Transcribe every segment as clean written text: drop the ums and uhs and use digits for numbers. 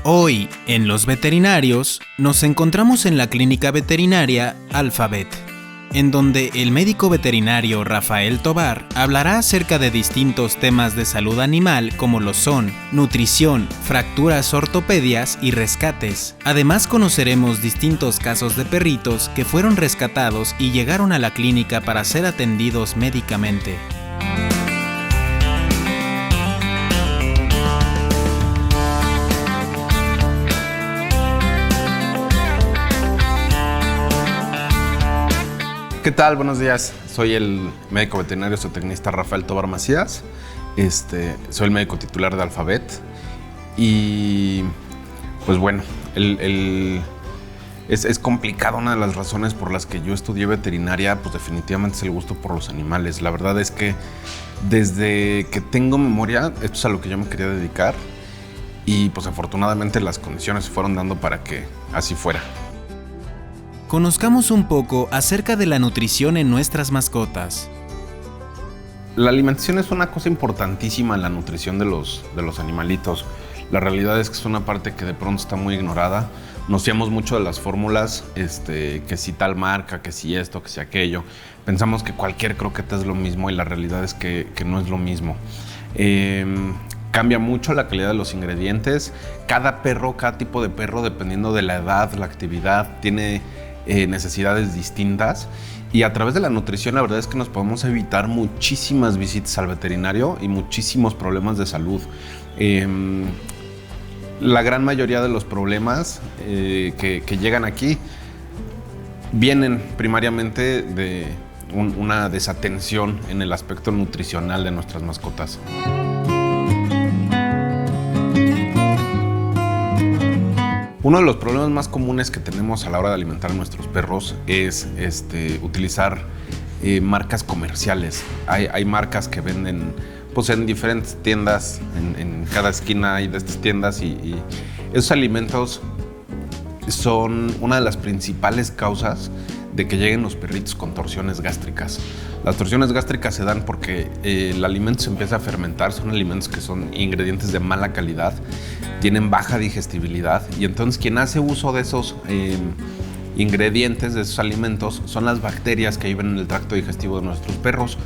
Hoy, en Los Veterinarios, nos encontramos en la clínica veterinaria Alphabet, en donde el médico veterinario Rafael Tovar hablará acerca de distintos temas de salud animal como lo son nutrición, fracturas, ortopedias y rescates. Además conoceremos distintos casos de perritos que fueron rescatados y llegaron a la clínica para ser atendidos médicamente. ¿Qué tal? Buenos días. Soy el médico veterinario zootecnista Rafael Tovar Macías. Soy el médico titular de Alphabet. Y pues bueno, es complicado. Una de las razones por las que yo estudié veterinaria, pues definitivamente es el gusto por los animales. La verdad es que desde que tengo memoria, esto es a lo que yo me quería dedicar. Y pues afortunadamente las condiciones se fueron dando para que así fuera. Conozcamos un poco acerca de la nutrición en nuestras mascotas. La alimentación es una cosa importantísima en la nutrición de los animalitos. La realidad es que es una parte que de pronto está muy ignorada. Nos fiamos mucho de las fórmulas, que si tal marca, que si esto, que si aquello. Pensamos que cualquier croqueta es lo mismo y la realidad es que no es lo mismo. Cambia mucho la calidad de los ingredientes. Cada tipo de perro, dependiendo de la edad, la actividad, tiene necesidades distintas, y a través de la nutrición la verdad es que nos podemos evitar muchísimas visitas al veterinario y muchísimos problemas de salud. La gran mayoría de los problemas que llegan aquí vienen primariamente de una desatención en el aspecto nutricional de nuestras mascotas. Uno de los problemas más comunes que tenemos a la hora de alimentar a nuestros perros es utilizar marcas comerciales. Hay marcas que venden pues, en diferentes tiendas, en cada esquina hay de estas tiendas, y esos alimentos son una de las principales causas de que lleguen los perritos con torsiones gástricas. Las torsiones gástricas se dan porque el alimento se empieza a fermentar, son alimentos que son ingredientes de mala calidad, tienen baja digestibilidad, y entonces quien hace uso de esos ingredientes, de esos alimentos, son las bacterias que viven en el tracto digestivo de nuestros perros.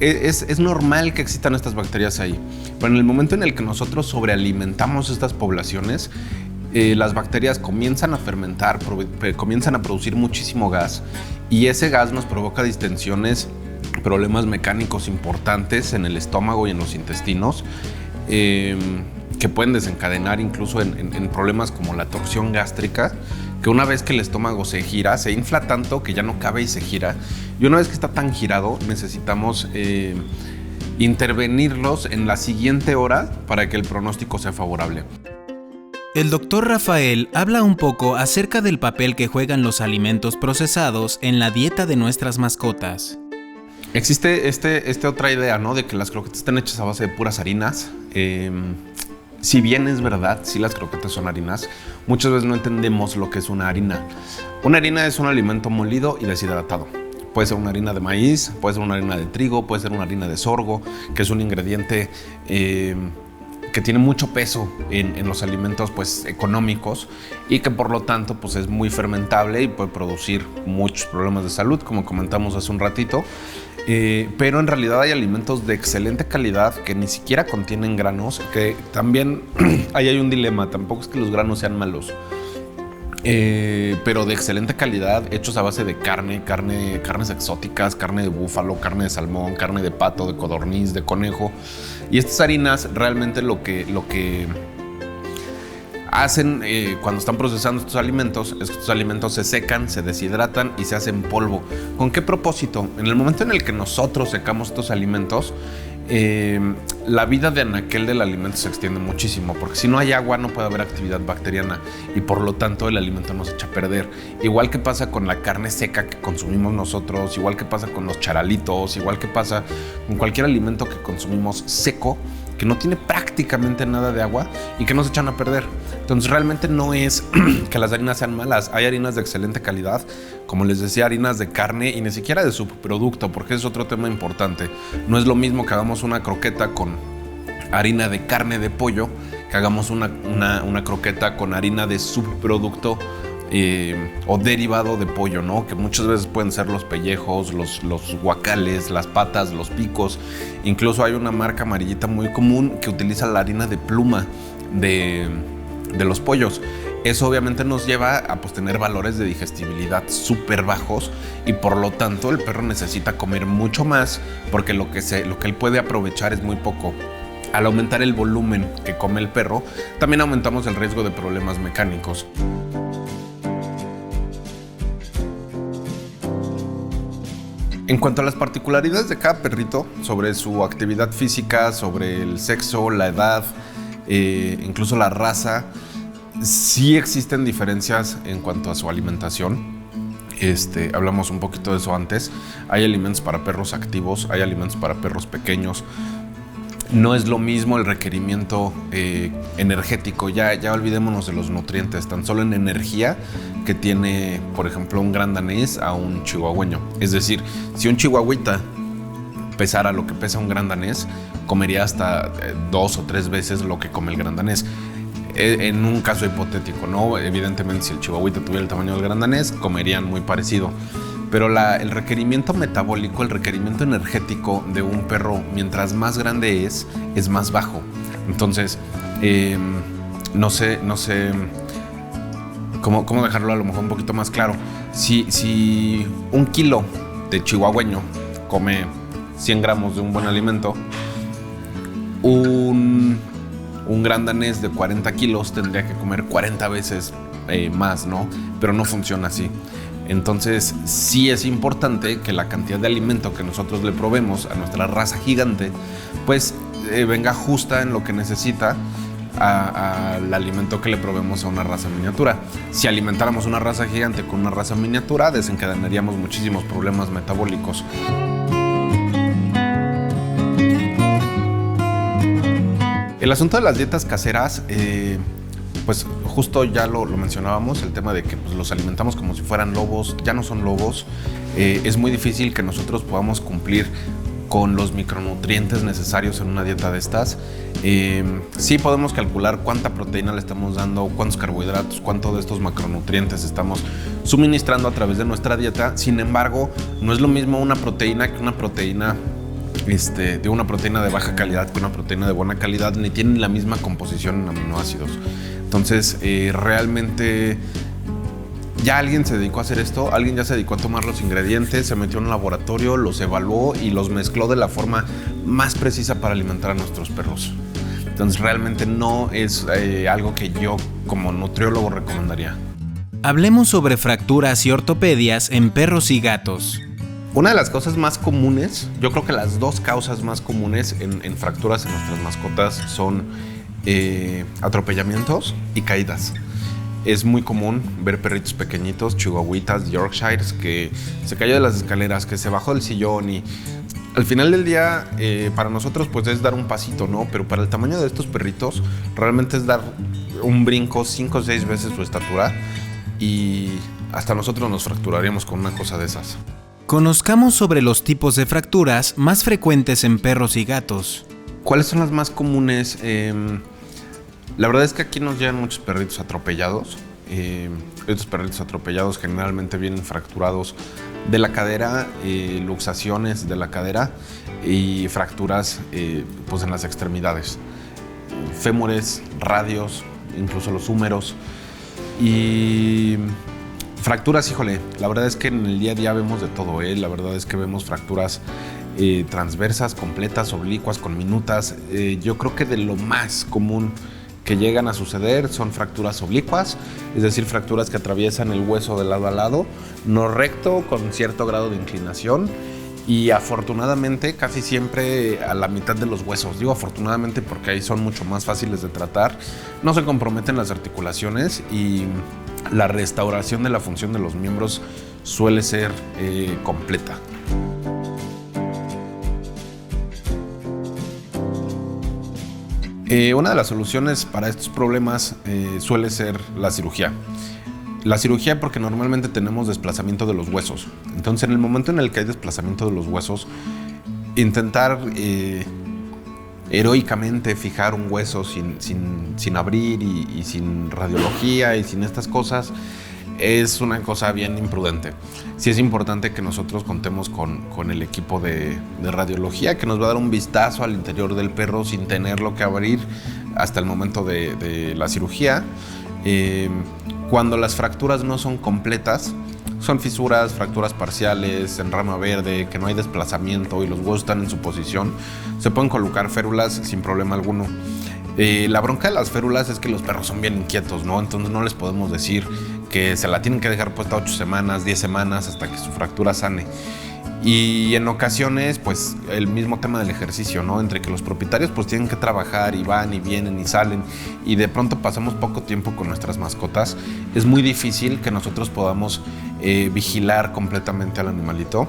Es normal que existan estas bacterias ahí, pero en el momento en el que nosotros sobrealimentamos estas poblaciones, las bacterias comienzan a fermentar, comienzan a producir muchísimo gas, y ese gas nos provoca distensiones, problemas mecánicos importantes en el estómago y en los intestinos, que pueden desencadenar incluso en problemas como la torsión gástrica, que una vez que el estómago se gira, se infla tanto que ya no cabe y se gira, y una vez que está tan girado necesitamos intervenirlos en la siguiente hora para que el pronóstico sea favorable. El doctor Rafael habla un poco acerca del papel que juegan los alimentos procesados en la dieta de nuestras mascotas. Existe otra idea, ¿no?, de que las croquetas están hechas a base de puras harinas. Si bien es verdad, sí, las croquetas son harinas, muchas veces no entendemos lo que es una harina. Una harina es un alimento molido y deshidratado. Puede ser una harina de maíz, puede ser una harina de trigo, puede ser una harina de sorgo, que es un ingrediente que tiene mucho peso en los alimentos pues, económicos, y que por lo tanto pues, es muy fermentable y puede producir muchos problemas de salud, como comentamos hace un ratito. Pero en realidad hay alimentos de excelente calidad que ni siquiera contienen granos, que también ahí hay un dilema. Tampoco es que los granos sean malos, pero de excelente calidad, hechos a base de carnes exóticas, carne de búfalo, carne de salmón, carne de pato, de codorniz, de conejo. Y estas harinas realmente lo que hacen cuando están procesando estos alimentos se secan, se deshidratan y se hacen polvo. ¿Con qué propósito? En el momento en el que nosotros secamos estos alimentos, la vida de anaquel del alimento se extiende muchísimo, porque si no hay agua no puede haber actividad bacteriana y por lo tanto el alimento no se echa a perder. Igual que pasa con la carne seca que consumimos nosotros, igual que pasa con los charalitos, igual que pasa con cualquier alimento que consumimos seco, que no tiene prácticamente nada de agua y que no se echan a perder. Entonces realmente no es que las harinas sean malas. Hay harinas de excelente calidad, como les decía, harinas de carne y ni siquiera de subproducto, porque es otro tema importante. No es lo mismo que hagamos una croqueta con harina de carne de pollo que hagamos una croqueta con harina de subproducto o derivado de pollo, ¿no? Que muchas veces pueden ser los pellejos, los guacales, las patas, los picos. Incluso hay una marca amarillita muy común que utiliza la harina de pluma de los pollos. Eso obviamente nos lleva a tener valores de digestibilidad súper bajos y por lo tanto el perro necesita comer mucho más porque lo que él puede aprovechar es muy poco. Al aumentar el volumen que come el perro, también aumentamos el riesgo de problemas mecánicos. En cuanto a las particularidades de cada perrito, sobre su actividad física, sobre el sexo, la edad, incluso la raza, sí existen diferencias en cuanto a su alimentación. Hablamos un poquito de eso antes. Hay alimentos para perros activos, hay alimentos para perros pequeños. No es lo mismo el requerimiento energético. Ya olvidémonos de los nutrientes, tan solo en energía que tiene, por ejemplo, un gran danés a un chihuahueño. Es decir, si un chihuahuita pesara lo que pesa un gran danés, comería hasta 2 o 3 veces lo que come el gran danés. En un caso hipotético, ¿no? Evidentemente, si el chihuahuita tuviera el tamaño del gran danés, comerían muy parecido. Pero el requerimiento metabólico, el requerimiento energético de un perro, mientras más grande es más bajo. Entonces, no sé cómo dejarlo a lo mejor un poquito más claro. Si 1 kilo de chihuahueño come 100 gramos de un buen alimento, un gran danés de 40 kilos tendría que comer 40 veces más, ¿no? Pero no funciona así. Entonces, sí es importante que la cantidad de alimento que nosotros le proveemos a nuestra raza gigante, pues venga justa en lo que necesita al alimento que le proveemos a una raza miniatura. Si alimentáramos una raza gigante con una raza miniatura, desencadenaríamos muchísimos problemas metabólicos. El asunto de las dietas caseras, pues justo ya lo mencionábamos, el tema de que los alimentamos como si fueran lobos, ya no son lobos. Es muy difícil que nosotros podamos cumplir con los micronutrientes necesarios en una dieta de estas. Sí podemos calcular cuánta proteína le estamos dando, cuántos carbohidratos, cuánto de estos macronutrientes estamos suministrando a través de nuestra dieta. Sin embargo, no es lo mismo una proteína que una proteína de una proteína de baja calidad que una proteína de buena calidad, ni tienen la misma composición en aminoácidos. Entonces, realmente ya alguien se dedicó a hacer esto, alguien ya se dedicó a tomar los ingredientes, se metió en un laboratorio, los evaluó y los mezcló de la forma más precisa para alimentar a nuestros perros. Entonces, realmente no es algo que yo como nutriólogo recomendaría. Hablemos sobre fracturas y ortopedias en perros y gatos. Una de las cosas más comunes, yo creo que las 2 causas más comunes en fracturas en nuestras mascotas son atropellamientos y caídas. Es muy común ver perritos pequeñitos, chihuahuitas, yorkshires, que se cayó de las escaleras, que se bajó del sillón y al final del día para nosotros pues es dar un pasito, ¿no? Pero para el tamaño de estos perritos realmente es dar un brinco 5 o 6 veces su estatura y hasta nosotros nos fracturaríamos con una cosa de esas. Conozcamos sobre los tipos de fracturas más frecuentes en perros y gatos. ¿Cuáles son las más comunes? La verdad es que aquí nos llegan muchos perritos atropellados. Estos perritos atropellados generalmente vienen fracturados de la cadera, luxaciones de la cadera y fracturas pues en las extremidades. Fémures, radios, incluso los húmeros. Y fracturas, híjole, la verdad es que en el día a día vemos de todo, La verdad es que vemos fracturas transversas, completas, oblicuas, con minutas. Yo creo que de lo más común que llegan a suceder son fracturas oblicuas, es decir, fracturas que atraviesan el hueso de lado a lado, no recto, con cierto grado de inclinación y afortunadamente casi siempre a la mitad de los huesos. Digo afortunadamente porque ahí son mucho más fáciles de tratar, no se comprometen las articulaciones y la restauración de la función de los miembros suele ser completa. Una de las soluciones para estos problemas suele ser la cirugía. La cirugía porque normalmente tenemos desplazamiento de los huesos. Entonces, en el momento en el que hay desplazamiento de los huesos, intentar heroicamente fijar un hueso sin abrir y sin radiología y sin estas cosas es una cosa bien imprudente. Sí es importante que nosotros contemos con el equipo de radiología que nos va a dar un vistazo al interior del perro sin tenerlo que abrir hasta el momento de la cirugía. Cuando las fracturas no son completas, son fisuras, fracturas parciales, en rama verde, que no hay desplazamiento y los huesos están en su posición, se pueden colocar férulas sin problema alguno. La bronca de las férulas es que los perros son bien inquietos, ¿no? Entonces no les podemos decir que se la tienen que dejar puesta 8 semanas, 10 semanas hasta que su fractura sane. Y en ocasiones, pues el mismo tema del ejercicio, ¿no? Entre que los propietarios pues tienen que trabajar y van y vienen y salen y de pronto pasamos poco tiempo con nuestras mascotas, es muy difícil que nosotros podamos vigilar completamente al animalito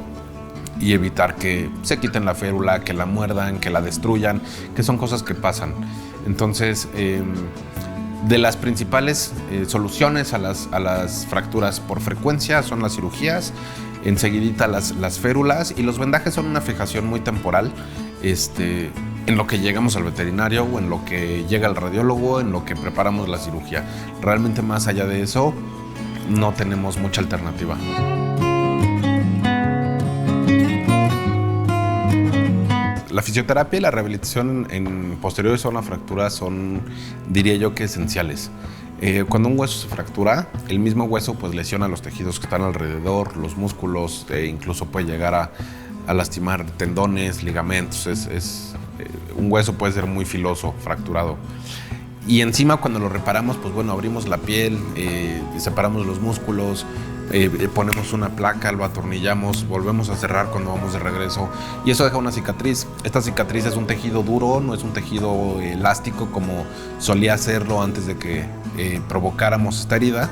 y evitar que se quiten la férula, que la muerdan, que la destruyan, que son cosas que pasan. Entonces, de las principales soluciones a las fracturas por frecuencia son las cirugías, enseguidita las férulas, y los vendajes son una fijación muy temporal en lo que llegamos al veterinario o en lo que llega el radiólogo, en lo que preparamos la cirugía. Realmente más allá de eso no tenemos mucha alternativa. La fisioterapia y la rehabilitación en posteriores a una fractura son, diría yo, que esenciales. Cuando un hueso se fractura, el mismo hueso pues lesiona los tejidos que están alrededor, los músculos, incluso puede llegar a lastimar tendones, ligamentos. Un hueso puede ser muy filoso, fracturado. Y encima cuando lo reparamos, pues bueno, abrimos la piel, separamos los músculos, ponemos una placa, lo atornillamos, volvemos a cerrar cuando vamos de regreso y eso deja una cicatriz. Esta cicatriz es un tejido duro, no es un tejido elástico como solía serlo antes de que provocáramos esta herida,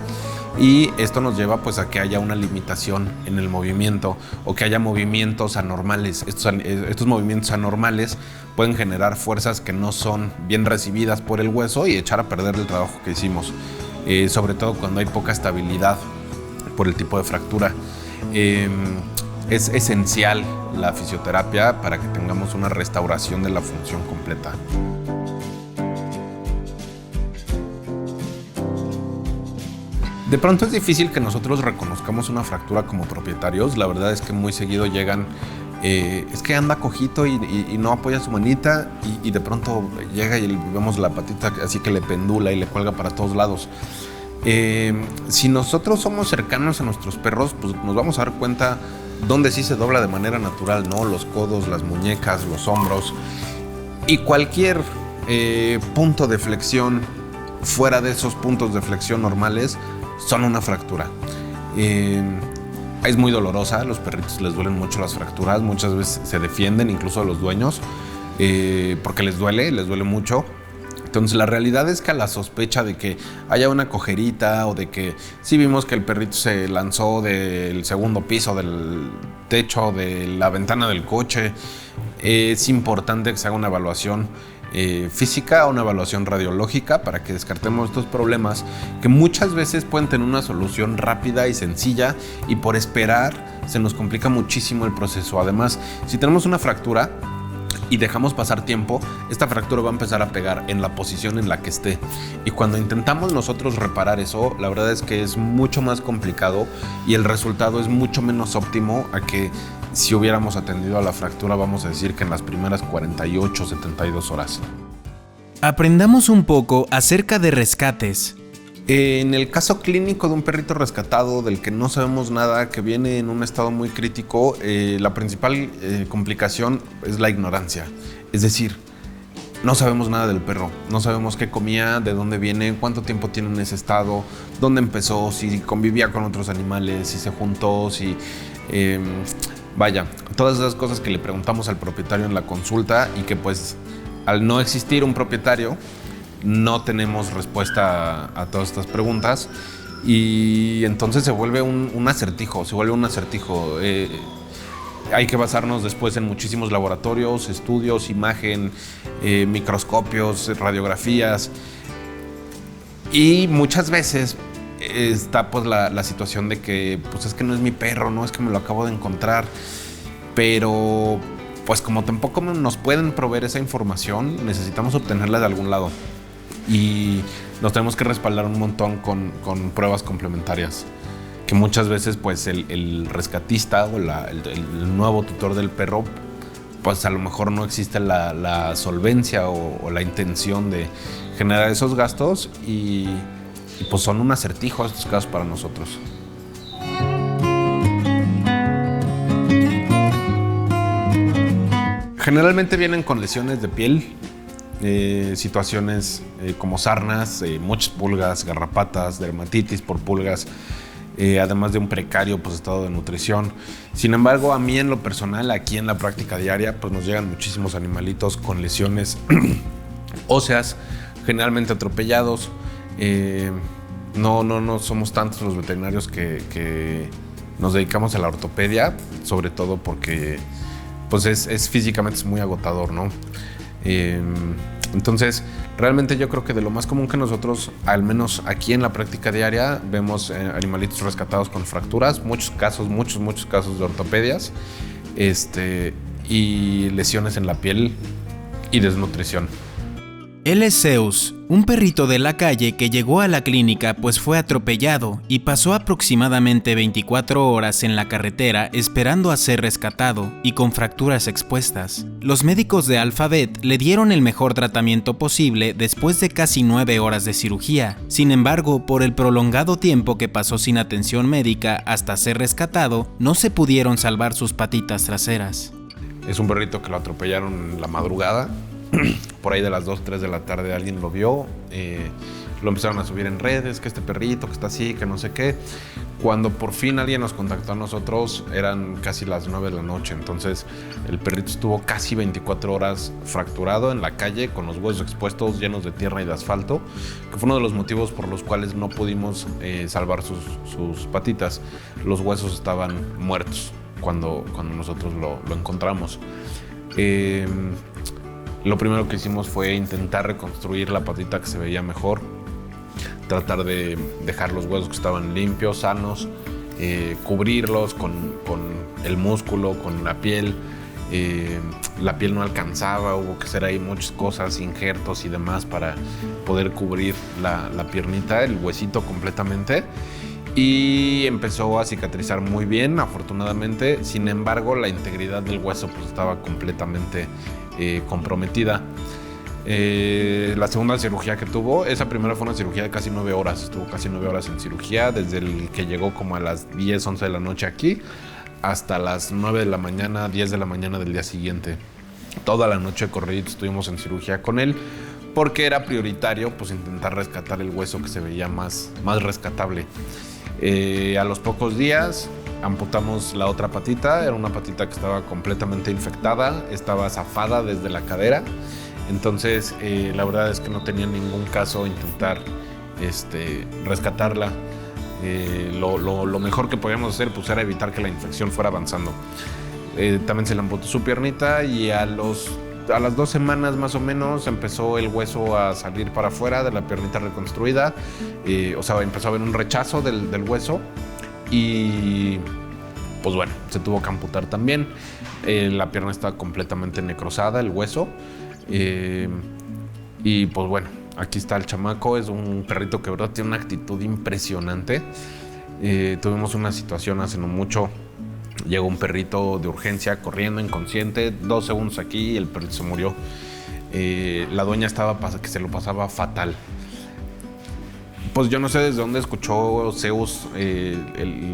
y esto nos lleva pues a que haya una limitación en el movimiento o que haya movimientos anormales. Estos movimientos anormales pueden generar fuerzas que no son bien recibidas por el hueso y echar a perder el trabajo que hicimos, sobre todo cuando hay poca estabilidad por el tipo de fractura. Es esencial la fisioterapia para que tengamos una restauración de la función completa. De pronto es difícil que nosotros reconozcamos una fractura como propietarios. La verdad es que muy seguido llegan, es que anda cojito y no apoya su manita y de pronto llega y vemos la patita así que le pendula y le cuelga para todos lados. Si nosotros somos cercanos a nuestros perros, pues nos vamos a dar cuenta dónde sí se dobla de manera natural, ¿no? Los codos, las muñecas, los hombros y cualquier punto de flexión fuera de esos puntos de flexión normales son una fractura. Es muy dolorosa, a los perritos les duelen mucho las fracturas, muchas veces se defienden incluso a los dueños porque les duele mucho. Entonces la realidad es que a la sospecha de que haya una cojerita o de que sí vimos que el perrito se lanzó del segundo piso, del techo, de la ventana del coche, es importante que se haga una evaluación física o una evaluación radiológica para que descartemos estos problemas que muchas veces pueden tener una solución rápida y sencilla y por esperar se nos complica muchísimo el proceso. Además, si tenemos una fractura y dejamos pasar tiempo, esta fractura va a empezar a pegar en la posición en la que esté. Y cuando intentamos nosotros reparar eso, la verdad es que es mucho más complicado y el resultado es mucho menos óptimo a que si hubiéramos atendido a la fractura, vamos a decir que en las primeras 48, 72 horas. Aprendamos un poco acerca de rescates. En el caso clínico de un perrito rescatado del que no sabemos nada, que viene en un estado muy crítico, la principal complicación es la ignorancia. Es decir, no sabemos nada del perro, no sabemos qué comía, de dónde viene, cuánto tiempo tiene en ese estado, dónde empezó, si convivía con otros animales, si se juntó, si Vaya, todas esas cosas que le preguntamos al propietario en la consulta y que pues al no existir un propietario no tenemos respuesta a todas estas preguntas y entonces se vuelve un acertijo, hay que basarnos después en muchísimos laboratorios, estudios, imagen, microscopios, radiografías y muchas veces está pues la situación de que pues es que no es mi perro, no es que me lo acabo de encontrar, pero pues como tampoco nos pueden proveer esa información, necesitamos obtenerla de algún lado y nos tenemos que respaldar un montón con pruebas complementarias, que muchas veces pues el rescatista o el nuevo tutor del perro pues a lo mejor no existe la solvencia o la intención de generar esos gastos y pues son un acertijo estos casos para nosotros. Generalmente vienen con lesiones de piel, situaciones como sarnas, muchas pulgas, garrapatas, dermatitis por pulgas, además de un precario pues, estado de nutrición. Sin embargo, a mí en lo personal, aquí en la práctica diaria, pues nos llegan muchísimos animalitos con lesiones óseas, generalmente atropellados. No somos tantos los veterinarios que nos dedicamos a la ortopedia, sobre todo porque pues es físicamente es muy agotador, ¿no? Entonces, realmente yo creo que de lo más común que nosotros, al menos aquí en la práctica diaria, vemos animalitos rescatados con fracturas, muchos casos de ortopedias, y lesiones en la piel y desnutrición. Él es Zeus, un perrito de la calle que llegó a la clínica pues fue atropellado y pasó aproximadamente 24 horas en la carretera esperando a ser rescatado y con fracturas expuestas. Los médicos de Alphavet le dieron el mejor tratamiento posible después de casi 9 horas de cirugía. Sin embargo, por el prolongado tiempo que pasó sin atención médica hasta ser rescatado, no se pudieron salvar sus patitas traseras. Es un perrito que lo atropellaron en la madrugada. Por ahí de las 2, 3 de la tarde alguien lo vio, lo empezaron a subir en redes, que este perrito, que está así, que no sé qué. Cuando por fin alguien nos contactó a nosotros, eran casi las 9 de la noche. Entonces el perrito estuvo casi 24 horas fracturado en la calle, con los huesos expuestos, llenos de tierra y de asfalto, que fue uno de los motivos por los cuales no pudimos salvar sus patitas. Los huesos estaban muertos cuando nosotros lo encontramos. Lo primero que hicimos fue intentar reconstruir la patita que se veía mejor, tratar de dejar los huesos que estaban limpios, sanos, cubrirlos con el músculo, con la piel. La piel no alcanzaba, hubo que hacer ahí muchas cosas, injertos y demás para poder cubrir la piernita, el huesito completamente. Y empezó a cicatrizar muy bien, afortunadamente. Sin embargo, la integridad del hueso pues, estaba completamente comprometida. La segunda cirugía que tuvo, esa primera fue una cirugía de casi 9 horas. Estuvo casi 9 horas en cirugía, desde el que llegó como a las 10, 11 de la noche aquí, hasta las 9 de la mañana, 10 de la mañana del día siguiente. Toda la noche corridito estuvimos en cirugía con él, porque era prioritario pues, intentar rescatar el hueso que se veía más rescatable. A los pocos días amputamos la otra patita, era una patita que estaba completamente infectada, estaba zafada desde la cadera, entonces la verdad es que no tenía ningún caso intentar rescatarla. Lo mejor que podíamos hacer pues, era evitar que la infección fuera avanzando. También se le amputó su piernita y a las 2 semanas más o menos empezó el hueso a salir para afuera de la piernita reconstruida. Empezó a haber un rechazo del hueso y pues bueno, se tuvo que amputar también. La pierna está completamente necrosada, el hueso. Y pues bueno, aquí está el chamaco, es un perrito que verdad tiene una actitud impresionante. Tuvimos una situación hace no mucho. Llegó un perrito de urgencia corriendo inconsciente, 2 segundos aquí y el perrito se murió. La dueña estaba que se lo pasaba fatal. Pues yo no sé desde dónde escuchó Zeus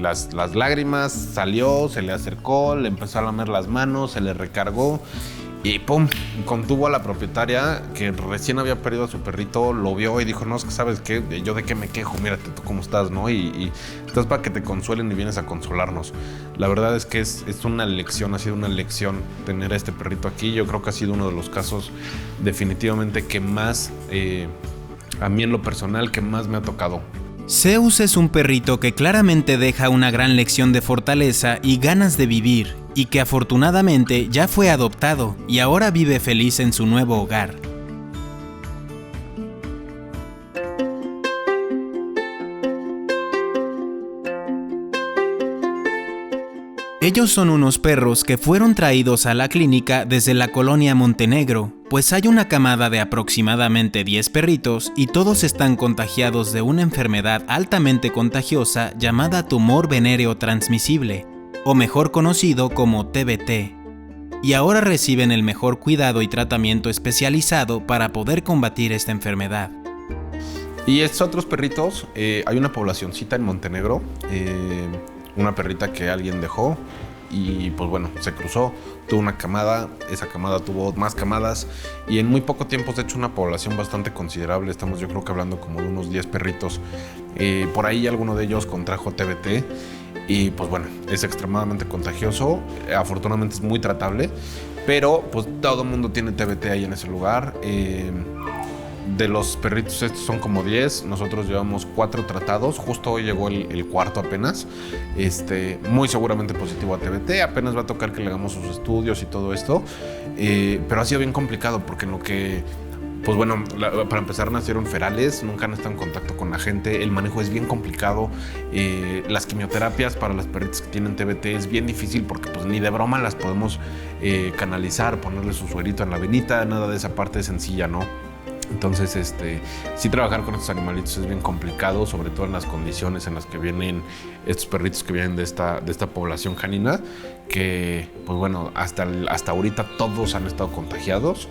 las lágrimas, salió, se le acercó, le empezó a lamer las manos, se le recargó Y pum, contuvo a la propietaria que recién había perdido a su perrito, lo vio y dijo, no, es que sabes qué, yo de qué me quejo, mírate tú cómo estás, ¿no? Y estás para que te consuelen y vienes a consolarnos. La verdad es que es una lección, ha sido una lección tener a este perrito aquí. Yo creo que ha sido uno de los casos definitivamente que más, a mí en lo personal, que más me ha tocado. Zeus es un perrito que claramente deja una gran lección de fortaleza y ganas de vivir, y que afortunadamente ya fue adoptado y ahora vive feliz en su nuevo hogar. Ellos son unos perros que fueron traídos a la clínica desde la colonia Montenegro, pues hay una camada de aproximadamente 10 perritos y todos están contagiados de una enfermedad altamente contagiosa llamada tumor venéreo transmisible, o mejor conocido como TBT, y ahora reciben el mejor cuidado y tratamiento especializado para poder combatir esta enfermedad. Y estos otros perritos, hay una poblacioncita en Montenegro, una perrita que alguien dejó y pues bueno, se cruzó, tuvo una camada, esa camada tuvo más camadas y en muy poco tiempo se ha hecho una población bastante considerable. Estamos yo creo que hablando como de unos 10 perritos. Por ahí alguno de ellos contrajo TBT y pues bueno, es extremadamente contagioso, afortunadamente es muy tratable, pero pues todo el mundo tiene TBT ahí en ese lugar. De los perritos estos son como 10, nosotros llevamos 4 tratados, justo hoy llegó el cuarto apenas, muy seguramente positivo a TBT, apenas va a tocar que le hagamos sus estudios y todo esto, pero ha sido bien complicado porque en lo que, pues bueno, para empezar nacieron ferales, nunca han estado en contacto con la gente, el manejo es bien complicado, las quimioterapias para las perritas que tienen TBT es bien difícil porque pues ni de broma las podemos canalizar, ponerle su suerito en la venita, nada de esa parte es sencilla, ¿no? Entonces, sí trabajar con estos animalitos es bien complicado, sobre todo en las condiciones en las que vienen estos perritos que vienen de esta población canina, que, pues bueno, hasta ahorita todos han estado contagiados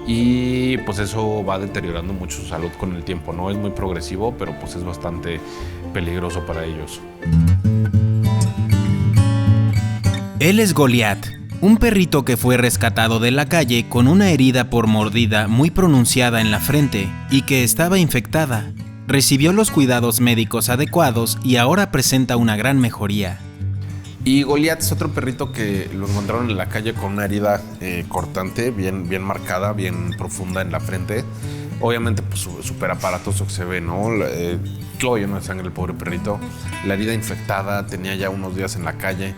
y pues eso va deteriorando mucho su salud con el tiempo, ¿no? Es muy progresivo, pero pues es bastante peligroso para ellos. Él es Goliat, un perrito que fue rescatado de la calle con una herida por mordida muy pronunciada en la frente y que estaba infectada. Recibió los cuidados médicos adecuados y ahora presenta una gran mejoría. Y Goliat es otro perrito que lo encontraron en la calle con una herida cortante, bien marcada, bien profunda en la frente. Obviamente, pues súper aparatoso que se ve, ¿no? Todo lleno de sangre el pobre perrito. La herida infectada, tenía ya unos días en la calle.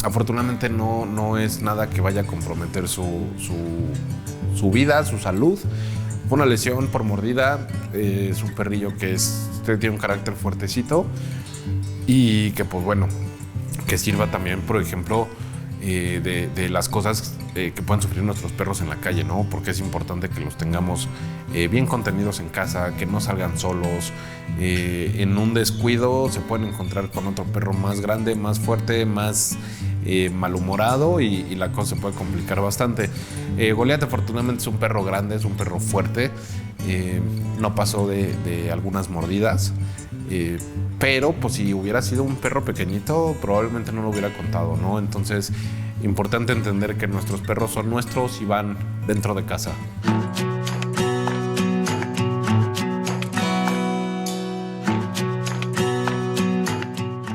Afortunadamente no es nada que vaya a comprometer su vida, su salud. Fue una lesión por mordida. Es un perrillo que tiene un carácter fuertecito y que pues bueno, que sirva también, por ejemplo, de las cosas que pueden sufrir nuestros perros en la calle, ¿no? Porque es importante que los tengamos bien contenidos en casa, que no salgan solos. En un descuido se pueden encontrar con otro perro más grande, más fuerte, más malhumorado y la cosa se puede complicar bastante. Goliat afortunadamente es un perro grande, es un perro fuerte, no pasó de algunas mordidas, pero pues si hubiera sido un perro pequeñito probablemente no lo hubiera contado, ¿no? Entonces, importante entender que nuestros perros son nuestros y van dentro de casa.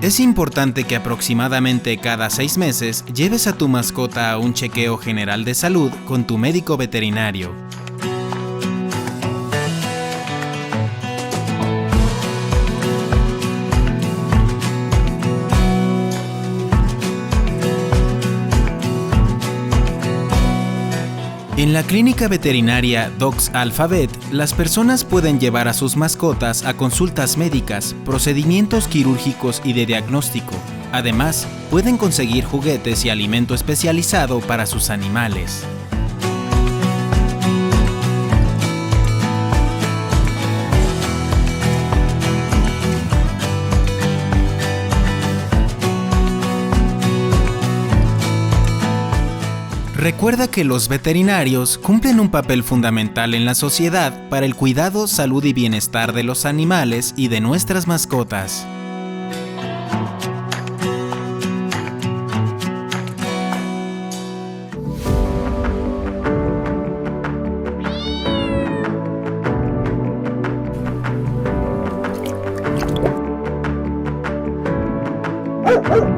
Es importante que aproximadamente cada 6 meses lleves a tu mascota a un chequeo general de salud con tu médico veterinario. En la clínica veterinaria Dogs Alphabet, las personas pueden llevar a sus mascotas a consultas médicas, procedimientos quirúrgicos y de diagnóstico. Además, pueden conseguir juguetes y alimento especializado para sus animales. Recuerda que los veterinarios cumplen un papel fundamental en la sociedad para el cuidado, salud y bienestar de los animales y de nuestras mascotas. Wow.